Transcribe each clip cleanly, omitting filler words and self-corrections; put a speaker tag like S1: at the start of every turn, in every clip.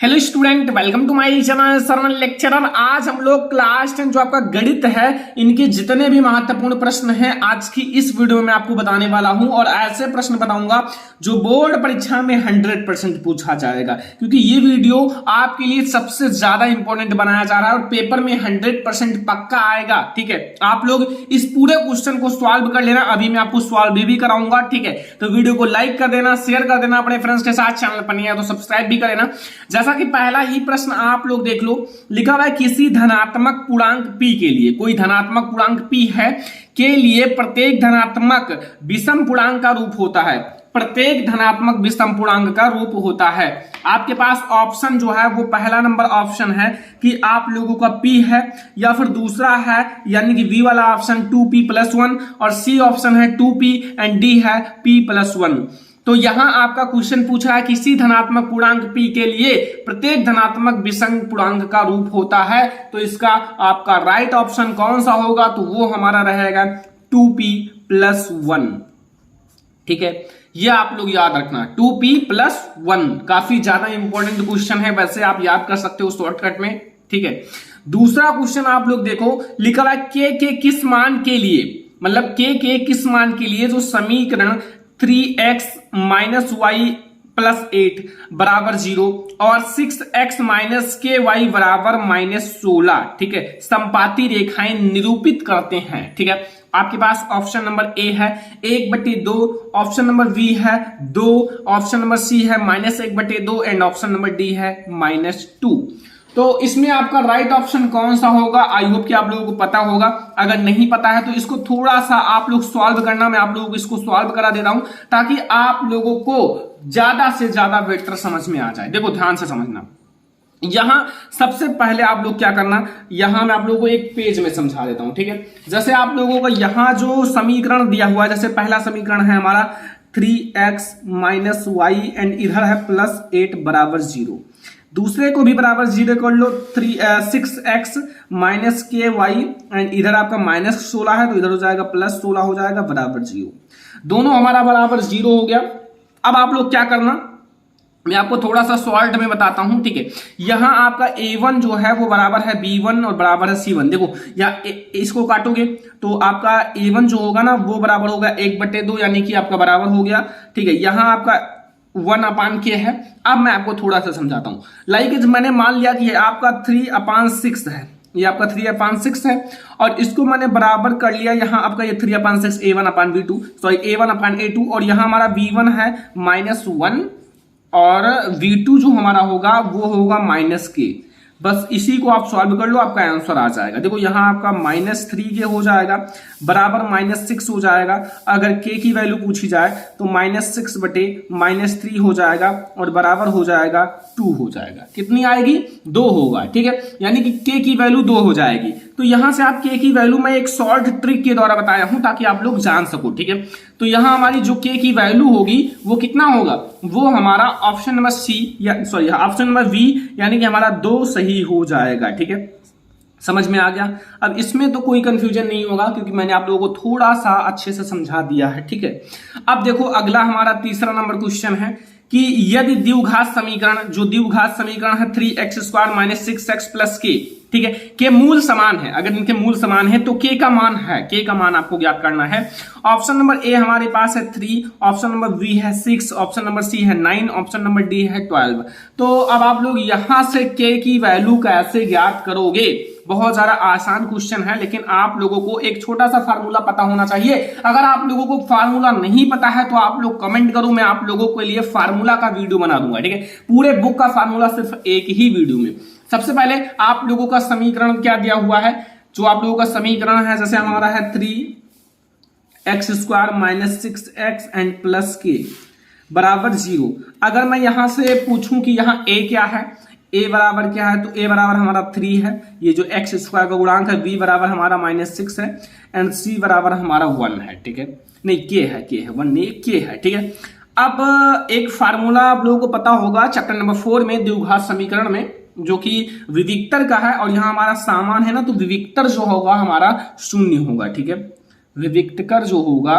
S1: Hello student, welcome to my channel Sarvan lecturer. आज हम लोग क्लास 10 जो आपका गणित है इनके जितने भी महत्वपूर्ण प्रश्न हैं आज की इस वीडियो में आपको बताने वाला हूं और ऐसे प्रश्न बताऊंगा जो बोर्ड परीक्षा में 100% पूछा जाएगा, क्योंकि ये वीडियो आपके लिए सबसे ज्यादा इंपॉर्टेंट बनाया जा रहा है और पेपर में 100% पक्का आएगा। ठीक है, आप लोग इस पूरे क्वेश्चन को सॉल्व कर लेना। अभी मैं आपको सॉल्व भी कराऊंगा। ठीक है, तो वीडियो को लाइक कर देना, शेयर कर देना अपने फ्रेंड्स के साथ। चैनल पर नहीं है तो सब्सक्राइब भी कर लेना। जैसा कि पहला ही प्रश्न आप लोग देख लो, लिखा हुआ है किसी धनात्मक पूर्णांक p के लिए, कोई धनात्मक पूर्णांक p है के लिए प्रत्येक धनात्मक विषम पूर्णांक का रूप होता है। प्रत्येक धनात्मक विषम पूर्णांक का रूप होता है। आपके पास ऑप्शन जो है वो पहला नंबर ऑप्शन है कि आप लोगों का p है, या फिर दूसरा है यानी कि v वाला ऑप्शन 2p + 1, और c ऑप्शन है 2p एंड d है p + 1। तो यहां आपका क्वेश्चन पूछा है किसी धनात्मक पूर्णांक p के लिए प्रत्येक धनात्मक विषम पूर्णांक का रूप होता है। तो इसका आपका राइट ऑप्शन कौन सा होगा? तो वो हमारा रहेगा 2p + 1। ठीक है, ये आप लोग याद रखना, 2p + 1 काफी ज्यादा इंपॉर्टेंट क्वेश्चन है। वैसे आप याद कर सकते हो शॉर्टकट में। ठीक है, दूसरा क्वेश्चन आप लोग देखो, लिखा हुआ है के किस मान के लिए, मतलब के किस मान के लिए जो समीकरण 3x - y + 8 = 0 और 6x - ky = -16, ठीक है, संपाती रेखाएं निरूपित करते हैं। ठीक है, आपके पास ऑप्शन नंबर ए है 1/2, ऑप्शन नंबर बी है 2, ऑप्शन नंबर सी है -1/2 एंड ऑप्शन नंबर डी है -2। तो इसमें आपका राइट ऑप्शन कौन सा होगा? आई होप कि आप लोगों को पता होगा। अगर नहीं पता है तो इसको थोड़ा सा आप लोग सॉल्व करना, मैं आप लोगों को इसको सॉल्व करा दे रहा हूं ताकि आप लोगों को ज्यादा से ज्यादा बेटर समझ में आ जाए। देखो ध्यान से समझना। यहां सबसे पहले आप लोग क्या करना, यहां मैं आप लोगों को एक पेज में समझा देता हूं। ठीक है, जैसे आप लोगों को यहां जो समीकरण दिया हुआ है, जैसे पहला समीकरण है हमारा 3x - y एंड इधर है +8 = 0। दूसरे को भी बराबर 0 कर लो, 6x - ky एंड इधर आपका -16 है तो इधर हो जाएगा +16 हो जाएगा = 0। दोनों हमारा बराबर 0 हो गया। अब आप लोग क्या करना, मैं आपको थोड़ा सा सॉल्ट में बताता हूं। ठीक है, यहां आपका a1 जो है वो बराबर है b1 और बराबर है c1। देखो यहाँ इसको काटोगे तो आपका a1 जो होगा ना वो बराबर होगा 1/2, यानी कि आपका बराबर हो गया। ठीक है, यहां आपका 1/k है। अब मैं आपको थोड़ा सा समझाता हूं। लाइक मैंने मान लिया कि आपका 3/6 है, ये आपका 3/6 है और इसको मैंने बराबर कर लिया। यहां आपका ये 3/6 a1/b2, सॉरी a1/a2, और यहां हमारा b1 है -1 और v2 जो हमारा होगा वो होगा -k। बस इसी को आप सॉल्व कर लो, आपका आंसर आ जाएगा। देखो यहां आपका -3k हो जाएगा बराबर -6 हो जाएगा। अगर k की वैल्यू पूछी जाए तो -6/-3 हो जाएगा और बराबर हो जाएगा 2 हो जाएगा। कितनी आएगी? 2 होगा। ठीक है, यानी कि k की वैल्यू 2 हो जाएगी। तो यहां से आप k की वैल्यू मैं एक शॉर्ट ट्रिक के द्वारा बताया हूं ताकि आप लोग जान सको। ठीक है, तो यहां हमारी जो k की वैल्यू होगी वो कितना होगा? वो हमारा ऑप्शन नंबर सी या सॉरी ऑप्शन नंबर बी, यानी कि हमारा 2 सही हो जाएगा। ठीक है, समझ में आ गया। अब इसमें तो कोई कंफ्यूजन नहीं होगा क्योंकि मैंने आप लोगों को थोड़ा सा अच्छे से समझा दिया है। ठीक है, अब देखो अगला हमारा तीसरा नंबर क्वेश्चन है कि यदि द्विघात समीकरण, जो द्विघात समीकरण है 3x² - 6x + k, ठीक है, के मूल समान है, अगर इनके मूल समान है तो k का मान है, k का मान आपको ज्ञात करना है। ऑप्शन नंबर ए हमारे पास है 3, ऑप्शन नंबर बी है 6, ऑप्शन नंबर सी है 9, ऑप्शन नंबर डी है 12। तो अब आप लोग यहां से k की वैल्यू कैसे ज्ञात करोगे? बहुत ज्यादा आसान क्वेश्चन है, लेकिन आप लोगों को एक छोटा सा फार्मूला पता होना चाहिए। अगर आप लोगों को फार्मूला नहीं पता है तो आप लोग कमेंट करो, मैं आप लोगों के लिए फार्मूला का वीडियो बना दूंगा। ठीक है, पूरे बुक का फार्मूला सिर्फ एक ही वीडियो में। सबसे पहले आप लोगों का समीकरण क्या दिया हुआ है, जो आप लोगों का समीकरण है, जैसे हमारा है 3x² - 6x एंड +k = 0। अगर मैं यहां से पूछूं कि यहां a क्या है, a बराबर क्या है, तो a बराबर हमारा 3 है, ये जो x² का गुणांक है। b बराबर हमारा -6 है एंड c बराबर हमारा 1 है। ठीक है, नहीं k है 1 नहीं k है। ठीक है, अब एक फार्मूला आप लोगों को पता होगा चैप्टर नंबर 4 में द्विघात समीकरण में, जो कि विविक्तर का है, और यहां हमारा सामान है ना, तो विविक्तर जो होगा हमारा 0 होगा। ठीक है, विविक्तर जो होगा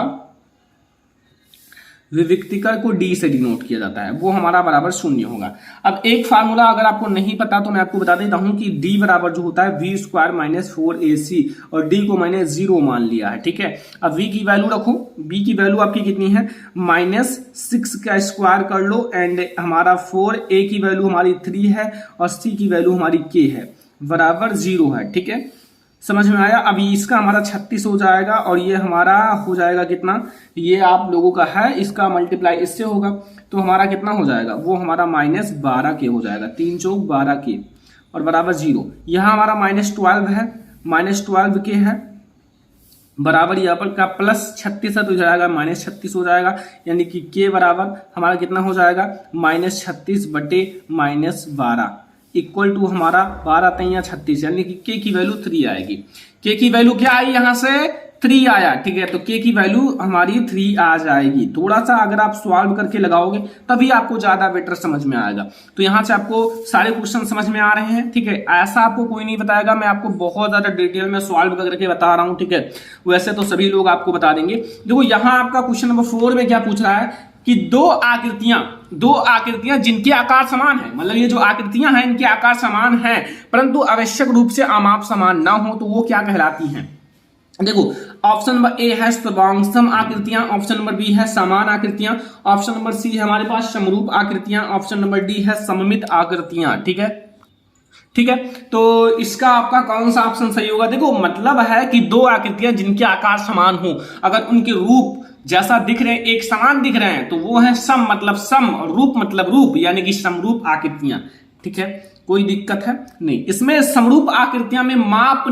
S1: विविक्तिकर को डी से डिनोट किया जाता है, वो हमारा बराबर शून्य होगा। अब एक फार्मूला अगर आपको नहीं पता तो मैं आपको बता देता हूं कि डी बराबर जो होता है वी स्क्वायर माइनस 4ac, और डी को मैंने 0 मान लिया है, ठीक है। अब वी की वैल्यू रखो, वी की वैल्यू आपकी कितनी है, -6 का स्क्वायर कर लो, एंड हमारा 4a की वैल्यू हमारी 3 है, और c की वैल्यू हमारी k है, बराबर 0 है, ठीक है। समझ में आया। अभी इसका हमारा 36 हो जाएगा, और ये हमारा हो जाएगा कितना, ये आप लोगों का है, इसका मल्टीप्लाई इससे होगा, तो हमारा कितना हो जाएगा, वो हमारा -12k हो जाएगा, 3 चौक 12k, और बराबर 0। यहाँ हमारा -12 है, -12k है, बराबर यहाँ पर का +36 है, तो जाएगा -36 हो जाएगा, यानी कि k बराबर हमारा कितना हो जाएगा, -36 बटे -12 इक्वल टू हमारा 12 तैया 36, यानी कि k की वैल्यू 3 आएगी। k की वैल्यू क्या आई, यहां से 3 आया, ठीक है, तो k की वैल्यू हमारी 3 आ जाएगी। थोड़ा सा अगर आप सॉल्व करके लगाओगे तभी आपको ज्यादा बेटर समझ में आएगा। तो यहां से आपको सारे क्वेश्चन समझ में आ रहे हैं, ठीक है। ऐसा आपको कोई नहीं बताएगा, मैं आपको बहुत ज्यादा डिटेल में सॉल्व करके बता रहा हूं, ठीक है। वैसे तो सभी लोग आपको बता देंगे। देखो यहाँ आपका क्वेश्चन नंबर 4 में क्या पूछ रहा है कि दो आकृतियां जिनके आकार समान है, मतलब ये जो आकृतियां हैं इनके आकार समान हैं, परंतु आवश्यक रूप से आमाप समान ना हो, तो वो क्या कहलाती हैं। देखो ऑप्शन नंबर ए है सर्वांगसम आकृतियां, ऑप्शन नंबर बी है समान आकृतियां, ऑप्शन नंबर सी है हमारे पास समरूप आकृतियां, ऑप्शन नंबर डी है सममित आकृतियां, ठीक है, ठीक है। तो इसका आपका कौन सा ऑप्शन सही होगा। देखो मतलब है कि दो आकृतियां जिनके आकार समान हो, अगर उनके रूप जैसा दिख रहे हैं, एक समान दिख रहे हैं, तो वो है सम मतलब सम, और रूप मतलब रूप, यानी कि समरूप आकृतियां, ठीक है। कोई दिक्कत है नहीं इसमें। समरूप आकृतियां में माप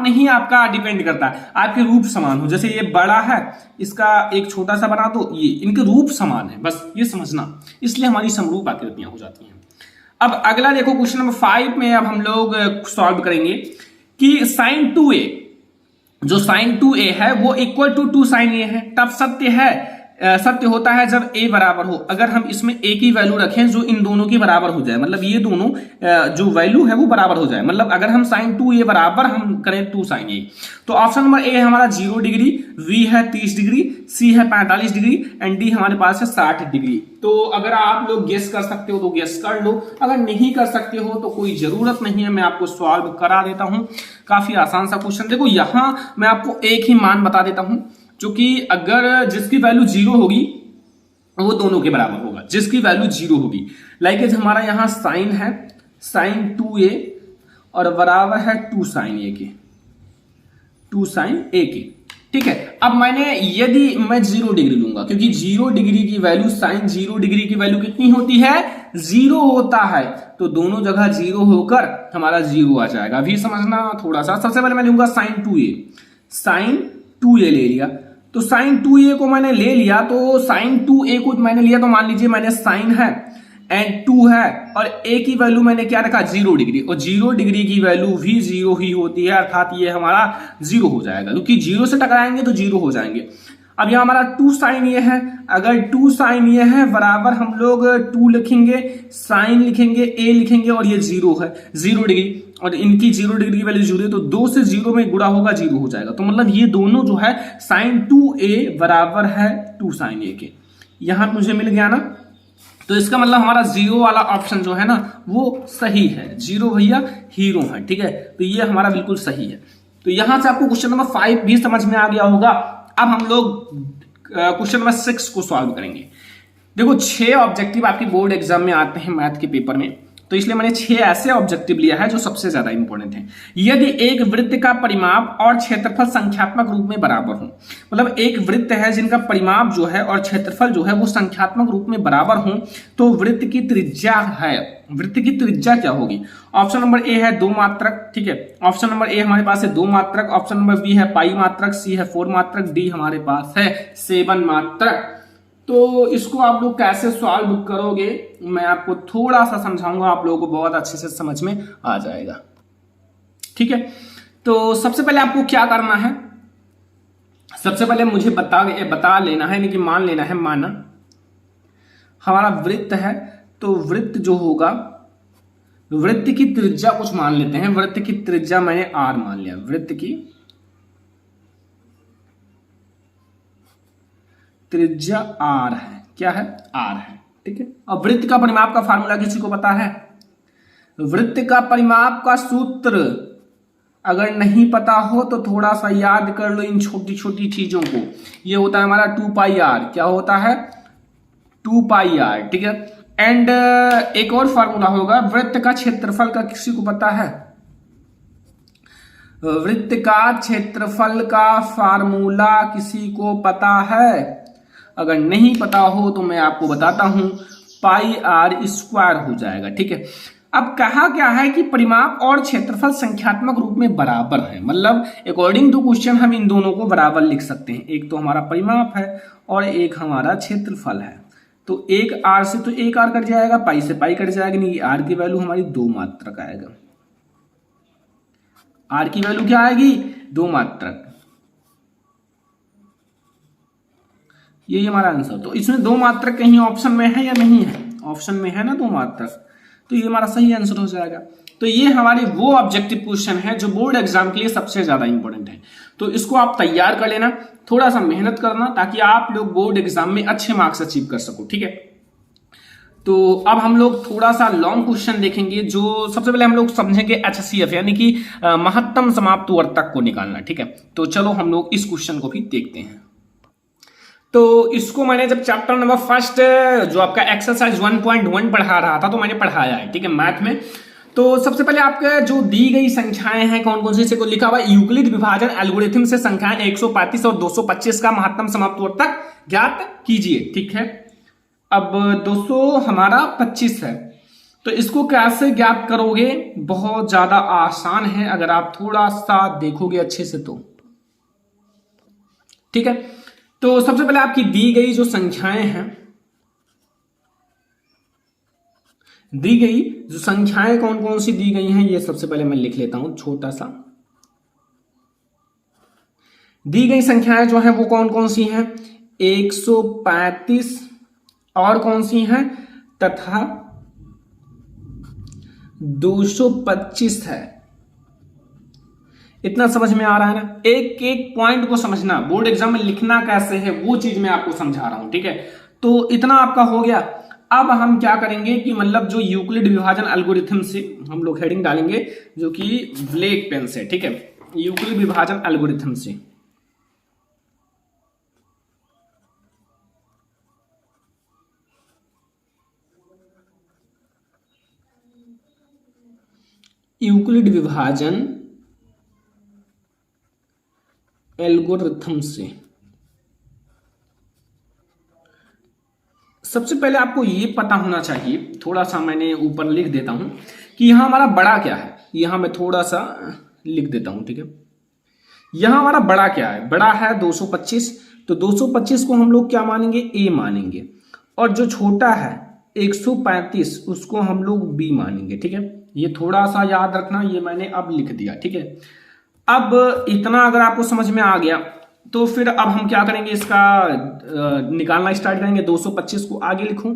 S1: नहीं आपका डिपेंड करता है, आपके रूप समान हो। जैसे ये बड़ा है, इसका एक छोटा सा बना दो, ये इनके रूप समान है, बस ये समझना, इसलिए हमारी समरूप आकृतियां हो जाती हैं। अब अगला देखो क्वेश्चन नंबर 5 में अब हम लोग सॉल्व करेंगे कि sin 2a, जो sin 2a है वो इक्वल टू 2 sin a है। तब सत्य होता है जब a बराबर हो। अगर हम इसमें a की वैल्यू रखें जो इन दोनों की बराबर हो जाए, मतलब ये दोनों जो वैल्यू है वो बराबर हो जाए, मतलब अगर हम sin 2a बराबर हम करें 2 sin a, तो ऑप्शन नंबर ए है हमारा 0 डिग्री, v है 30 डिग्री, c है 45 डिग्री, एंड d हमारे पास है 60 डिग्री। तो अगर आप लोग गेस कर सकते हो तो गेस कर लो, अगर नहीं कर सकते हो तो कोई जरूरत नहीं है, मैं आपको सॉल्व करा देता हूं। काफी आसान सा क्वेश्चन। देखो यहां मैं आपको एक ही मान बता देता हूं, क्योंकि अगर जिसकी वैल्यू 0 होगी वो दोनों के बराबर होगा, जिसकी वैल्यू 0 होगी। लाइक हमारा यहाँ साइन है sin 2a और बराबर है 2 sin a के, 2 sin a के, ठीक है। अब मैंने यदि मैं 0 डिग्री लूंगा, क्योंकि 0 डिग्री की वैल्यू sin 0 डिग्री की वैल्यू कितनी होती है, 0 होता है, तो दोनों जगह 0 होकर हमारा 0 आ जाएगा। अभी समझना थोड़ा सा। सबसे पहले मैं लूंगा sin 2a ले लिया, तो sin 2a को मैंने ले लिया, तो sin 2a को मैंने लिया, तो मान लीजिए मैंने sin है एंड 2 है, और a की वैल्यू मैंने क्या रखा 0 डिग्री, और 0 डिग्री की वैल्यू भी 0 ही होती है, अर्थात ये हमारा 0 हो जाएगा, क्योंकि 0 से टकराएंगे तो 0 हो जाएंगे। अब यहाँ हमारा 2 sin ये है, अगर 2 sin ये है बराबर हम लोग 2 लिखेंगे, sin लिखेंगे, a लिखेंगे, और ये 0 है, 0 डिग्री, और इनकी 0 डिग्री की वैल्यू 0 है, तो 2 से 0 में गुणा होगा 0 हो जाएगा। तो मतलब ये दोनों जो है sin 2a बराबर है 2 sin a के, यहां मुझे मिल गया ना। तो इसका मतलब हमारा 0 वाला ऑप्शन जो है ना वो सही है, 0 भैया हीरो है, ठीक है। तो ये हमारा बिल्कुल सही है। तो यहां से आपको क्वेश्चन नंबर 5 भी समझ में आ गया होगा। अब हम लोग क्वेश्चन नंबर 6 को सॉल्व करेंगे। देखो 6 ऑब्जेक्टिव आपकी बोर्ड एग्जाम में आते हैं मैथ के पेपर में, तो इसलिए मैंने 6 ऐसे ऑब्जेक्टिव लिया है जो सबसे ज्यादा इंपॉर्टेंट है। यदि एक वृत्त का परिमाप और क्षेत्रफल संख्यात्मक रूप में बराबर हो, मतलब एक वृत्त है जिनका परिमाप जो है और क्षेत्रफल जो है वो संख्यात्मक रूप में बराबर हो, तो वृत्त की त्रिज्या है, वृत्त की त्रिज्या क्या होगी। ऑप्शन नंबर ए है 2 मात्रक, ठीक है। ऑप्शन नंबर ए हमारे पास है 2 मात्रक, ऑप्शन नंबर बी है पाई मात्रक, सी है 4 मात्रक, डी हमारे पास है 7 मात्रक। तो इसको आप लोग कैसे सॉल्व करोगे मैं आपको थोड़ा सा समझाऊंगा, आप लोगों को बहुत अच्छे से समझ में आ जाएगा, ठीक है। तो सबसे पहले आपको क्या करना है, सबसे पहले मुझे बता लेना है, यानी कि मान लेना है, माना हमारा वृत्त है, तो वृत्त जो होगा, वृत्त की त्रिज्या कुछ मान लेते हैं। वृत्त की त्रिज्या मैंने r मान लिया, वृत्त की त्रिज्या r है। क्या है? r है। ठीक है। और वृत्त का परिमाप का फार्मूला किसी को पता है? वृत्त का परिमाप का सूत्र अगर नहीं पता हो तो थोड़ा सा याद कर लो इन छोटी छोटी चीजों को। ये होता है हमारा 2 पाई r। क्या होता है? 2 पाई r। ठीक है। एंड एक और फार्मूला होगा वृत्त का क्षेत्रफल का, किसी को पता है? वृत्त का क्षेत्रफल का फार्मूला किसी को पता है? अगर नहीं पता हो तो मैं आपको बताता हूं, पाई r स्क्वायर हो जाएगा। ठीक है। अब कहा क्या है कि परिमाप और क्षेत्रफल संख्यात्मक रूप में बराबर है, मतलब अकॉर्डिंग टू क्वेश्चन हम इन दोनों को बराबर लिख सकते हैं। एक तो हमारा परिमाप है और एक हमारा क्षेत्रफल है। तो एक r से तो एक r कट जाएगा, पाई से पाई कट जाएगा, नहीं r की वैल्यू हमारी 2 मात्रक आएगा। r की वैल्यू क्या आएगी? 2 मात्रक। यही हमारा आंसर। तो इसमें 2 मात्रक कहीं ऑप्शन में है या नहीं है? ऑप्शन में है ना 2 मात्रक, तो ये हमारा सही आंसर हो जाएगा। तो ये हमारे वो ऑब्जेक्टिव क्वेश्चन है जो बोर्ड एग्जाम के लिए सबसे ज्यादा इंपॉर्टेंट है। तो इसको आप तैयार कर लेना, थोड़ा सा मेहनत करना, ताकि आप लोग बोर्ड एग्जाम में अच्छे मार्क्स अचीव कर सको। ठीक है। तो अब हम लोग थोड़ा सा लॉन्ग क्वेश्चन देखेंगे। जो सबसे पहले हम लोग समझेंगे HCF यानी कि महत्तम समाप्त वर्तक को निकालना। ठीक है। तो चलो हम लोग इस क्वेश्चन को भी देखते हैं। तो इसको मैंने जब चैप्टर नंबर फर्स्ट जो आपका एक्सरसाइज 1.1 पढ़ा रहा था तो मैंने पढ़ाया है। ठीक है, मैथ में। तो सबसे पहले आपके जो दी गई संख्याएं हैं कौन कौन सी से को लिखा हुआ यूक्लिड विभाजन एल्गोरिथम से संख्याएं 135 और 225 का महत्तम समाप्त वर्तक ज्ञात कीजिए। ठीक है। अब 200 हमारा 25 है, तो इसको कैसे ज्ञात करोगे? बहुत ज्यादा आसान है अगर आप थोड़ा सा देखोगे अच्छे से तो। ठीक है। तो सबसे पहले आपकी दी गई जो संख्याएं हैं, दी गई जो संख्याएं कौन कौन सी दी गई हैं ये सबसे पहले मैं लिख लेता हूं छोटा सा। दी गई संख्याएं जो हैं वो कौन कौन सी हैं? 135 और कौन सी हैं तथा 225 है। इतना समझ में आ रहा है ना? एक एक पॉइंट को समझना, बोर्ड एग्जाम में लिखना कैसे है वो चीज मैं आपको समझा रहा हूं। ठीक है। तो इतना आपका हो गया। अब हम क्या करेंगे कि मतलब जो यूक्लिड विभाजन एल्गोरिथम से हम लोग हेडिंग डालेंगे जो कि ब्लैक पेन से। ठीक है। यूक्लिड विभाजन एल्गोरिथम से यूक्लिड विभाजन एल्गोरिथम से सबसे पहले आपको ये पता होना चाहिए, थोड़ा सा मैंने ऊपर लिख देता हूं कि यहां हमारा बड़ा क्या है। यहां मैं थोड़ा सा लिख देता हूं। ठीक है। यहां हमारा बड़ा क्या है? बड़ा है 225, तो 225 को हम लोग क्या मानेंगे? ए मानेंगे। और जो छोटा है 135 उसको हम लोग बी मानेंगे। ठीक है। ये थोड़ा सा याद रखना, ये मैंने अब लिख दिया। ठीक है। अब इतना अगर आपको समझ में आ गया तो फिर अब हम क्या करेंगे, इसका निकालना स्टार्ट करेंगे। 225 को आगे लिखूं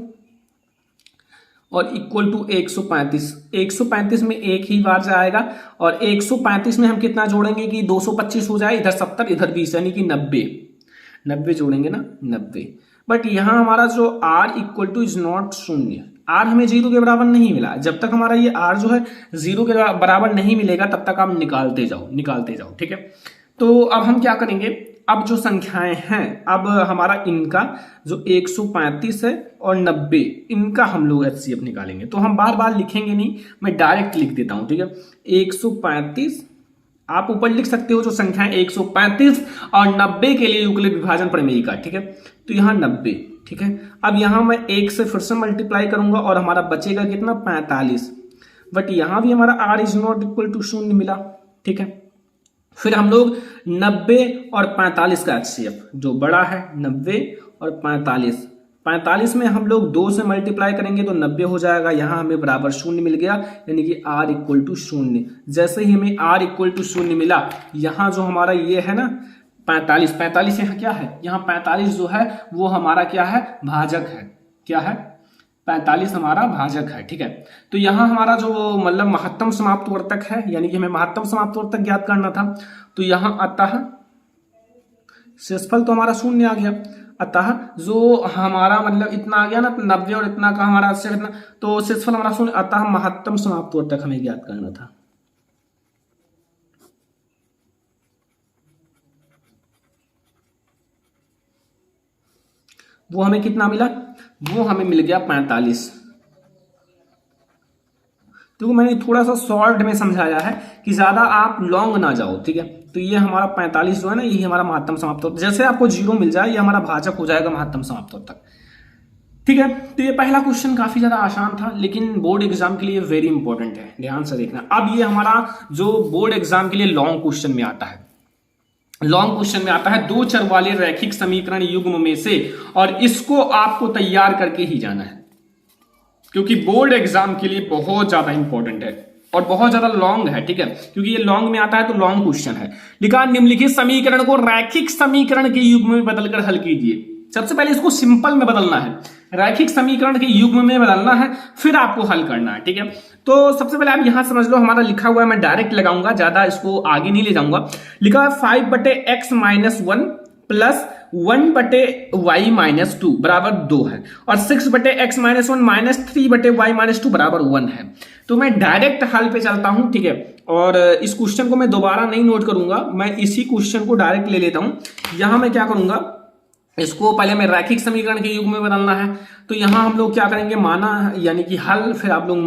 S1: और इक्वल टू 135। 135 में एक ही बार जाएगा और 135 में हम कितना जोड़ेंगे कि 225 हो जाए, इधर 70 इधर 20 यानी कि 90 जोड़ेंगे ना, 90। बट यहां हमारा जो r equal two is not शून्य, r हमें 0 के बराबर नहीं मिला। जब तक हमारा ये r जो है 0 के बराबर नहीं मिलेगा तब तक आप निकालते जाओ। ठीक है। तो अब हम क्या करेंगे, अब जो संख्याएं हैं, अब हमारा इनका जो 135 है और 90 इनका हम लोग HCF निकालेंगे। तो हम बार बार लिखेंगे नहीं, मैं डायरेक्ट लिख देता हूं। ठीक है। 135 आप ऊपर लिख सकते हो जो संख्याएं 135 और 90 के लिए यूक्लिड विभाजन प्रमेय का। ठीक है। तो यहां 90। ठीक है। अब यहां मैं 1 से फिर से मल्टीप्लाई करूंगा और हमारा बचेगा कितना? 45। बट यहां भी हमारा r is not equal to 0 मिला। ठीक है। फिर हम लोग 90 और 45 का HCF, जो बड़ा है 90 और 45 में हम लोग 2 से मल्टीप्लाई करेंगे तो 90 हो जाएगा। यहां हमें बराबर 0 मिल गया, यानी कि r इक्वल टू 0। जैसे ही हमें r इक्वल टू 0 मिला, यहां जो हमारा ये है ना 45 यहाँ क्या है? यहाँ 45 जो है वो हमारा क्या है? भाजक है। क्या है? 45 हमारा भाजक है। ठीक है। तो यहां हमारा जो मतलब महत्तम समाप्त वर्तक है, यानी कि हमें महत्तम समाप्त वर्तक ज्ञात करना था, तो यहां आता है शेषफल तो हमारा 0 आ गया। अतः जो हमारा मतलब इतना आ गया ना 90 और इतना का हमारा से इतना, तो शेषफल हमारा शून्य, अतः महत्तम समाप्त उत्तर तक हमें ज्ञात करना था। वो हमें कितना मिला, वो हमें मिल गया 45। तो मैंने थोड़ा सा शॉर्ट में समझाया है कि ज्यादा आप लॉन्ग ना जाओ, ठीक है। तो ये हमारा 45 जो है ना, यही हमारा महत्तम समाप्त उत्तर, जैसे आपको 0 मिल जाए ये हमारा भाजक हो जाएगा महत्तम समाप्त उत्तर तक, ठीक है। तो ये पहला क्वेश्चन काफी ज्यादा आसान था, लेकिन बोर्ड एग्जाम के लिए वेरी इंपॉर्टेंट है, ध्यान से देखना। अब ये हमारा जो बोर्ड एग्जाम के लिए लॉन्ग क्वेश्चन में आता है, लॉन्ग क्वेश्चन में आता है 2 चर वाले रैखिक समीकरण युग्म में से, और इसको आपको तैयार करके ही जाना है, क्योंकि बोर्ड एग्जाम के लिए बहुत ज्यादा इंपॉर्टेंट है और बहुत ज्यादा लॉन्ग है, ठीक है। क्योंकि ये लॉन्ग में आता है तो लॉन्ग क्वेश्चन है। लिखा निम्नलिखित समीकरण को रैखिक समीकरण के युग्म में बदलकर हल कीजिए। सबसे पहले इसको सिंपल में बदलना है, रैखिक समीकरण के युग्म में बदलना है, फिर आपको हल करना है, ठीक है। तो सबसे पहले आप यहां समझ लो, हमारा लिखा हुआ है, मैं डायरेक्ट लगाऊंगा, ज्यादा इसको आगे नहीं ले जाऊंगा। लिखा है 5/x-1 प्लस 1/y-2 बराबर 2 है, और 6/x-1 माइनस 3/y-2 बराबर 1 है। तो मैं डायरेक्ट हल पे चलता हूं, ठीक है। और इस क्वेश्चन को मैं दोबारा नहीं नोट करूंगा, मैं इसी क्वेश्चन को डायरेक्ट ले लेता हूं। यहां मैं क्या करूंगा, इसको पहले मैं रैखिक समीकरण के युग्म में बदलना है, तो यहां हम लोग क्या करेंगे, माना यानी कि हल, फिर आप लोग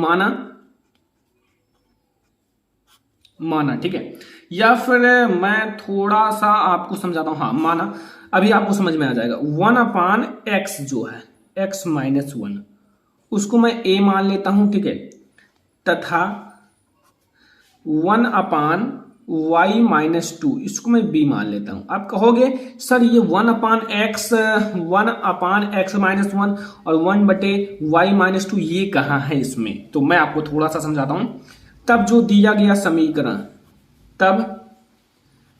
S1: माना, ठीक है। या फिर मैं थोड़ा सा आपको समझाता हूं, हाँ माना, अभी आपको समझ में आ जाएगा। 1/x जो है x-1, उसको मैं a मान लेता हूं, ठीक है, तथा 1/y-2 इसको मैं b मान लेता हूं। आप कहोगे सर ये 1/x 1/x-1 और 1/y-2 ये कहां है इसमें, तो मैं आपको थोड़ा सा समझाता हूं। तब जो दिया गया समीकरण, तब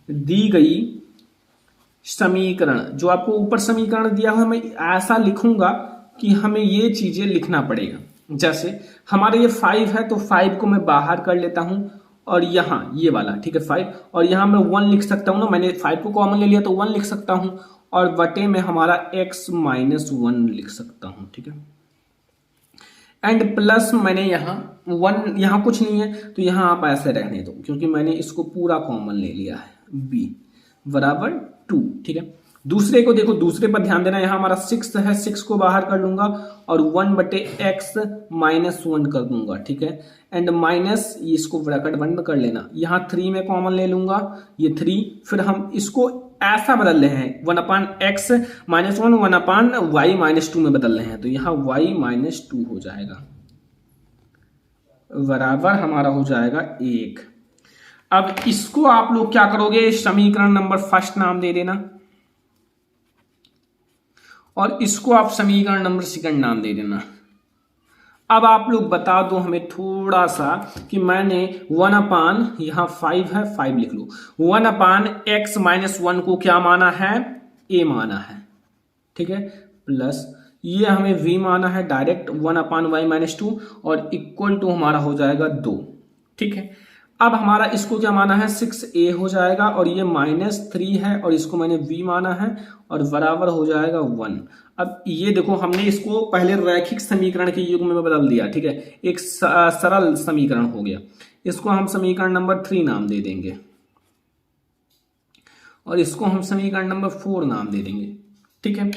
S1: दी गई समीकरण, जो आपको ऊपर समीकरण दिया है, मैं ऐसा लिखूंगा कि हमें ये चीजें लिखना पड़ेगा। जैसे हमारे ये 5 है, तो 5 को मैं बाहर कर लेता हूं, और यहां ये वाला, ठीक है 5, और यहां मैं 1 लिख सकता हूं ना, मैंने 5 को कॉमन ले लिया तो 1 लिख सकता हूं, और बटे में हमारा x-1 लिख सकता हूं, ठीक है। एंड प्लस मैंने यहाँ 1, यहाँ कुछ नहीं है तो यहाँ आप ऐसे रहने दो, क्योंकि मैंने इसको पूरा कॉमन ले लिया है, b बराबर 2, ठीक है। दूसरे को देखो, दूसरे पर ध्यान देना, यहाँ हमारा 6 है, 6 को बाहर कर लूंगा और 1/x-1 कर दूंगा, ठीक है। एंड माइनस, इसको ब्रैकेट बंद कर लेना, यहाँ 3 में कॉमन ले लूंगा, ये 3, फिर हम इसको ऐसा बदल रहे हैं 1/x-1 1/y-2 में बदल रहे हैं, तो यहाँ y-2 हो जाएगा, बराबर हमारा हो जाएगा 1। अब इसको आप लोग क्या करोगे, समीकरण नंबर फर्स्ट नाम दे देना, और इसको आप समीकरण नंबर सेकंड नाम दे देना। अब आप लोग बता दो हमें थोड़ा सा कि मैंने 1/, यहां 5 है, 5 लिख लो, 1/x-1 को क्या माना है, a माना है, ठीक है, प्लस ये हमें v माना है डायरेक्ट 1/y-2, और इक्वल टू हमारा हो जाएगा 2, ठीक है। अब हमारा इसको क्या माना है, 6a हो जाएगा, और ये -3 है, और इसको मैंने v माना है, और बराबर हो जाएगा 1। अब ये देखो, हमने इसको पहले रैखिक समीकरण के युग्म में बदल दिया, ठीक है, एक सरल समीकरण हो गया। इसको हम समीकरण नंबर 3 नाम दे देंगे, और इसको हम समीकरण नंबर 4 नाम दे देंगे, ठीक है।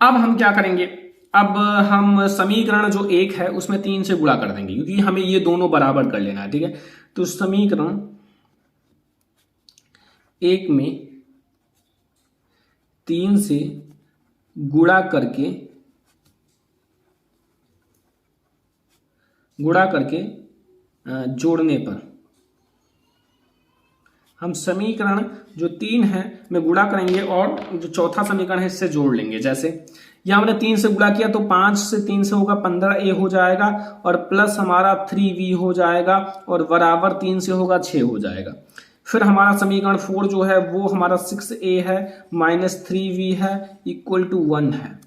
S1: अब हम क्या करेंगे, अब हम समीकरण जो 1 है उसमें 3 से गुणा कर देंगे, क्योंकि हमें ये दोनों बराबर कर लेना है, ठीक है। तो समीकरण 1 में 3 से गुणा करके जोड़ने पर हम समीकरण जो 3 है में गुणा करेंगे, और जो चौथा समीकरण है इससे जोड़ लेंगे। जैसे यहां हमने 3 से गुणा किया तो 5 से 3 से होगा 15a हो जाएगा, और प्लस हमारा 3v हो जाएगा, और बराबर 3 से होगा 6 हो जाएगा। फिर हमारा समीकरण 4 जो है वो हमारा 6a है -3v है इक्वल टू 1 है।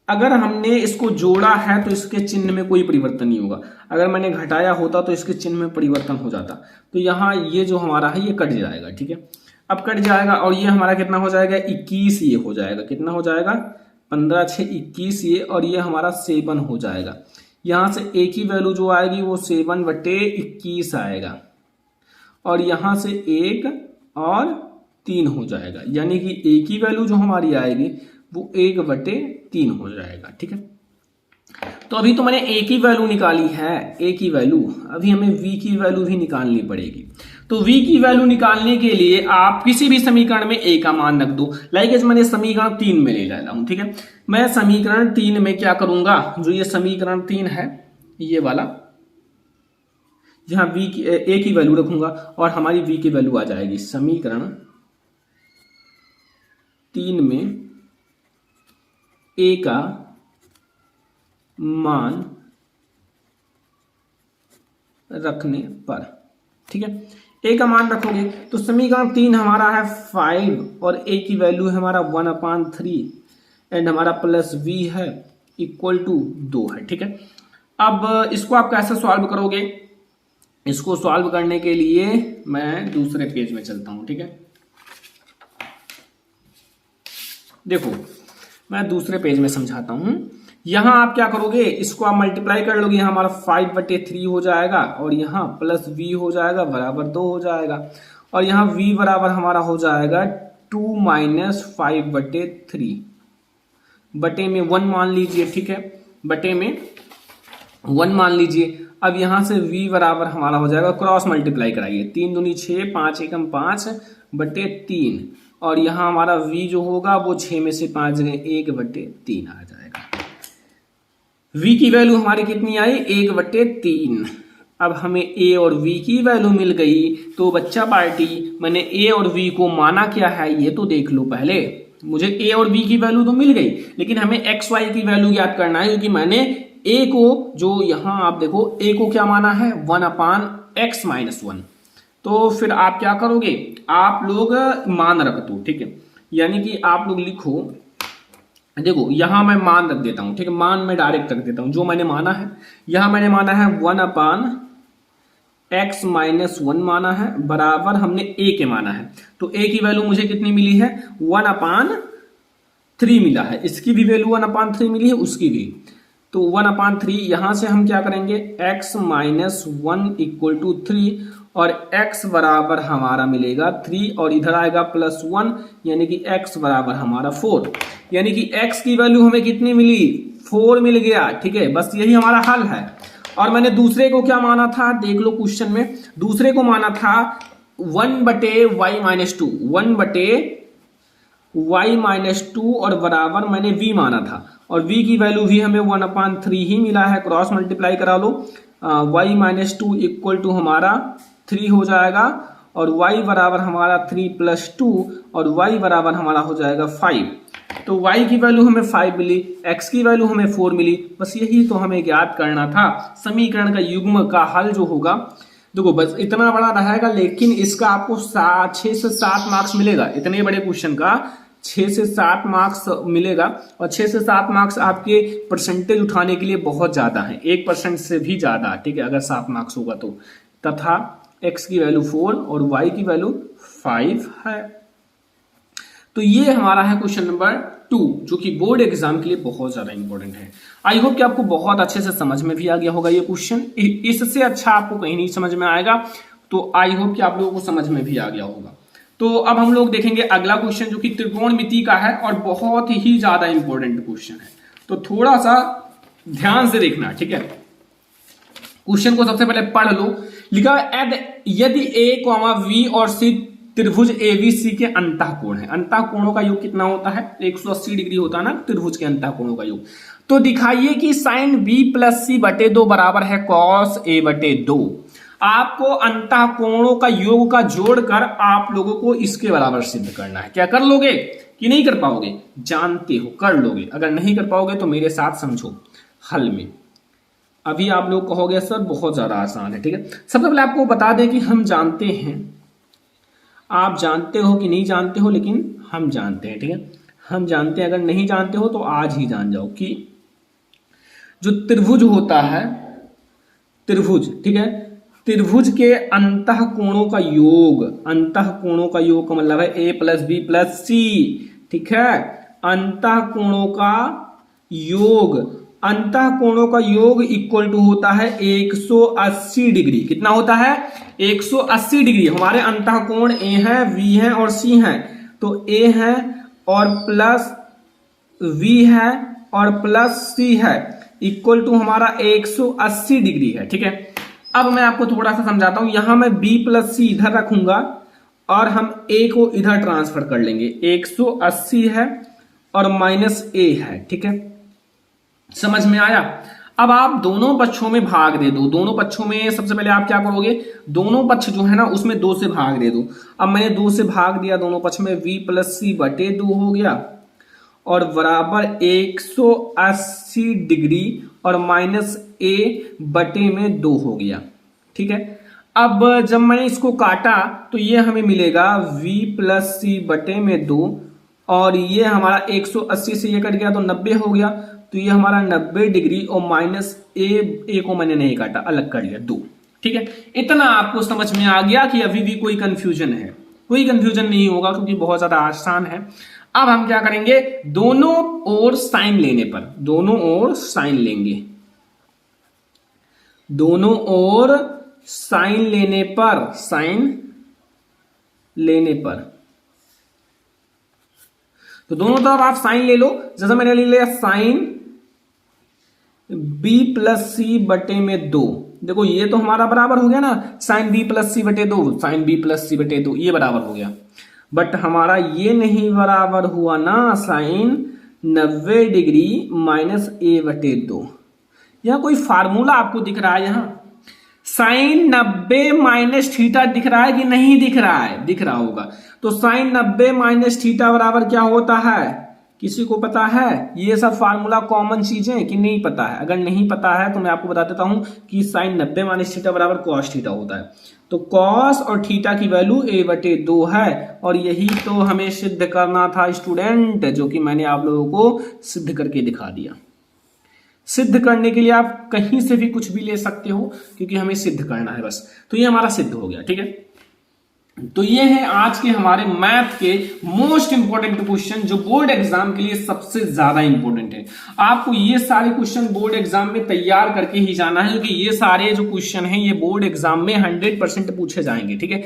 S1: अगर हमने इसको जोड़ा है तो इसके चिन्ह में कोई परिवर्तन नहीं होगा, अगर मैंने घटाया होता तो इसके चिन्ह में परिवर्तन हो जाता। तो यहाँ ये जो हमारा है ये कट जाएगा, ठीक है। अब कट जाएगा और ये हमारा कितना हो जाएगा 21 ये हो जाएगा, कितना हो जाएगा 15 6 21 ये, और ये हमारा 7 हो जाएगा। यहां से एक ही वैल्यू जो आएगी वो 7/21 आएगा, और यहां से 1 और 3 हो जाएगा, यानी कि एक ही वैल्यू जो हमारी आएगी वो 1/3 हो जाएगा। ठीक है, तो अभी तो मैंने एक ही वैल्यू निकाली है, एक ही वैल्यू, अभी हमें v की वैल्यू भी निकालनी पड़ेगी। तो v की वैल्यू निकालने के लिए आप किसी भी समीकरण में a का मान रख दो। लाइक मैंने समीकरण 3 में ले लेता हूं। ठीक है, मैं समीकरण 3 में क्या करूंगा, जो ये समीकरण 3 है ये वाला, जहां v की a की वैल्यू रखूंगा और हमारी v की वैल्यू आ जाएगी। समीकरण 3 में a का मान रखने पर, ठीक है, a का मान रखोगे तो समीकरण 3 हमारा है 5 और a की वैल्यू है हमारा 1/3 एंड हमारा प्लस v है इक्वल टू 2 है। ठीक है, अब इसको आप कैसे सॉल्व करोगे, इसको सॉल्व करने के लिए मैं दूसरे पेज में चलता हूं। ठीक है, देखो मैं दूसरे पेज में समझाता हूं। यहां आप क्या करोगे, इसको आप मल्टीप्लाई कर लोगे, यहां हमारा 5/3 हो जाएगा और यहां प्लस v हो जाएगा बराबर 2 हो जाएगा, और यहां v बराबर हमारा हो जाएगा 2 - 5/3 बटे में 1 मान लीजिए। ठीक है, बटे में 1 मान लीजिए। अब यहां से v बराबर हमारा हो जाएगा, क्रॉस मल्टीप्लाई कराइए, 3 दूनी 6 5 एकम 5/3, और यहां हमारा v जो होगा वो 6 में से 5 गए 1/3 आ जाएगा। v की वैल्यू हमारी कितनी आई 1/3। अब हमें a और v की वैल्यू मिल गई, तो बच्चा पार्टी मैंने a और v को माना क्या है ये तो देख लो पहले। मुझे a और v की वैल्यू तो मिल गई, लेकिन हमें x y की वैल्यू याद करना है, क्योंकि मैंने a को, जो यहां आप देखो a को क्या माना है 1/x - 1। तो फिर आप क्या करोगे, आप लोग मान रख दो। ठीक है, यानी कि आप लोग लिखो, देखो यहां मैं मान रख देता हूं। ठीक है, मान मैं डायरेक्ट रख देता हूं, जो मैंने माना है यहां मैंने माना है 1/x - 1 माना है, बराबर हमने a के माना है। तो a की वैल्यू मुझे कितनी मिली है 1/3 मिला है, इसकी भी वैल्यू 1/3 मिली है, उसकी भी। तो 1/3 यहां से हम क्या करेंगे x - 1 इक्वल टू 3, और x बराबर हमारा मिलेगा 3, और इधर आएगा +1, यानी कि x बराबर हमारा 4, यानी कि x की वैल्यू हमें कितनी मिली 4 मिल गया। ठीक है, बस यही हमारा हल है। और मैंने दूसरे को क्या माना था, देख लो क्वेश्चन में, दूसरे को माना था 1/y - 2, 1/y - 2, और बराबर मैंने v माना था, और v की वैल्यू भी हमें 1/3 ही मिला है। क्रॉस मल्टीप्लाई करा लो, y - 2 इक्वल टू हमारा 3 हो जाएगा, और y बराबर हमारा 3 + 2, और y बराबर हमारा हो जाएगा 5। तो y की वैल्यू हमें 5 मिली, x की वैल्यू हमें 4 मिली। बस यही तो हमें ज्ञात करना था। समीकरण का युग्म का हल जो होगा, देखो बस इतना बड़ा रहेगा, लेकिन इसका आपको 6 से 7 मार्क्स मिलेगा। इतने बड़े क्वेश्चन का 6 से 7 मार्क्स मिलेगा, और 6 से 7 मार्क्स आपके परसेंटेज उठाने के लिए बहुत ज्यादा है, 1% से भी ज्यादा। ठीक है, अगर 7 मार्क्स होगा तो। तथा x की वैल्यू 4 और y की वैल्यू 5 है। तो ये हमारा है क्वेश्चन नंबर 2, जो कि बोर्ड एग्जाम के लिए बहुत ज्यादा इंपॉर्टेंट है। आई होप कि आपको बहुत अच्छे से समझ में भी आ गया होगा ये क्वेश्चन, इससे अच्छा आपको कहीं नहीं समझ में आएगा। तो आई होप कि आप लोगों को समझ में भी आ गया होगा। तो अब हम लोग देखेंगे अगला क्वेश्चन, जो कि त्रिकोणमिति का है और बहुत ही ज्यादा इंपॉर्टेंट क्वेश्चन है। तो थोड़ा सा ध्यान से देखना, ठीक है। क्वेश्चन को सबसे पहले पढ़ लो। लिखा यदि a, v और c त्रिभुज ABC के अंतःकोण है। अंतःकोणों का योग कितना होता है 180 डिग्री होता है ना त्रिभुज के अंतःकोणों का योग। तो दिखाइए कि sin b + c/2 बराबर है cos a/2। आपको अंतःकोणों का योग का जोड़कर आप लोगों को इसके बराबर सिद्ध करना है। क्या कर लोगे कि नहीं कर पाओगे, जानते हो कर लोगे। अगर नहीं कर पाओगे तो मेरे साथ समझो हल में। अभी आप लोग कहोगे सर बहुत ज्यादा आसान है, ठीक है। सबसे पहले आपको बता दें कि हम जानते हैं, आप जानते हो कि नहीं जानते हो, लेकिन हम जानते हैं, ठीक है। हम जानते हैं, अगर नहीं जानते हो तो आज ही जान जाओ कि जो त्रिभुज होता है, त्रिभुज, ठीक है, त्रिभुज के अंतःकोणों का योग, अंतःकोणों का योग का मतलब है a प्लस बी प्लस सी, ठीक है। अंतःकोणों का योग, अंतःकोणों का योग इक्वल टू होता है 180 डिग्री। कितना होता है? 180 डिग्री। हमारे अंतःकोण a है, v है और c है, तो a है और प्लस v है और प्लस c है, इक्वल टू हमारा 180 डिग्री है, ठीक है। अब मैं आपको थोड़ा सा समझाता हूं। यहां मैं b प्लस c इधर रखूंगा और हम a को इधर ट्रांसफर कर लेंगे। 180 है और माइनस a है, ठीक है। समझ में आया? अब आप दोनों पक्षों में भाग दे दो। दोनों पक्षों में सबसे पहले आप क्या करोगे, दोनों पक्ष जो है ना उसमें 2 से भाग दे दो। अब मैंने 2 से भाग दिया दोनों पक्ष में, v प्लस सी बटे 2 हो गया और बराबर 180 डिग्री और माइनस a बटे में 2 हो गया, ठीक है। अब जब मैंने इसको काटा तो ये हमें मिलेगा v प्लस सी बटे में 2 और ये हमारा 180 से ये कट गया तो 90 हो गया, तो ये हमारा 90 डिग्री और माइनस ए को मैंने नहीं काटा, अलग कर लिया 2, ठीक है। इतना आपको समझ में आ गया कि अभी भी कोई कंफ्यूजन है? कोई कंफ्यूजन नहीं होगा क्योंकि बहुत ज्यादा आसान है। अब हम क्या करेंगे, दोनों ओर साइन लेने पर, दोनों ओर साइन लेंगे, दोनों ओर साइन लेने पर, साइन लेने पर, तो दोनों तरफ आप साइन ले लो। जैसा मैंने ले लिया साइन b प्लस सी बटे में 2, देखो ये तो हमारा बराबर हो गया ना, साइन b प्लस सी बटे 2, साइन b प्लस सी बटे 2, ये बराबर हो गया। बट हमारा ये नहीं बराबर हुआ ना, साइन 90 डिग्री माइनस a बटे 2। यह कोई फार्मूला आपको दिख रहा है? यहां साइन 90 माइनस थीटा दिख रहा है कि नहीं दिख रहा है? दिख रहा होगा। तो साइन 90 माइनस थीटा बराबर क्या होता है? किसी को पता है? ये सब फार्मूला कॉमन चीजें कि नहीं पता है? अगर नहीं पता है तो मैं आपको बता देता हूं कि साइन 90 माइनस थीटा बराबर कॉस थीटा होता है। तो कॉस और थीटा की वैल्यू a बटे 2 है और यही तो हमें सिद्ध करना था स्टूडेंट, जो कि मैंने आप लोगों को सिद्ध करके दिखा दिया। सिद्ध करने के लिए आप कहीं से भी कुछ भी ले सकते हो क्योंकि हमें सिद्ध करना है बस। तो ये हमारा सिद्ध हो गया, ठीक है। तो ये है आज के हमारे मैथ के मोस्ट इंपोर्टेंट क्वेश्चन जो बोर्ड एग्जाम के लिए सबसे ज्यादा इंपोर्टेंट है। आपको ये सारे क्वेश्चन बोर्ड एग्जाम में तैयार करके ही जाना है क्योंकि ये सारे जो क्वेश्चन हैं ये बोर्ड एग्जाम में 100% पूछे जाएंगे, ठीक है।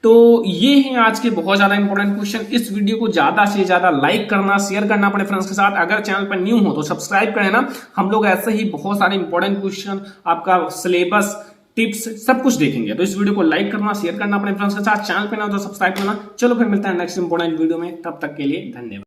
S1: तो ये है आज के बहुत ज्यादा इंपॉर्टेंट क्वेश्चन। इस वीडियो को ज्यादा से ज्यादा लाइक करना, शेयर करना अपने फ्रेंड्स के साथ। अगर चैनल पर न्यू हो तो सब्सक्राइब करें ना। हम लोग ऐसे ही बहुत सारे इंपॉर्टेंट क्वेश्चन, आपका सिलेबस, टिप्स सब कुछ देखेंगे। तो इस वीडियो को लाइक करना, शेयर करना अपने फ्रेंड्स के साथ। चैनल पे ना तो सब्सक्राइब करना। चलो फिर मिलते हैं नेक्स्ट इंपॉर्टेंट वीडियो में, तब तक के लिए धन्यवाद।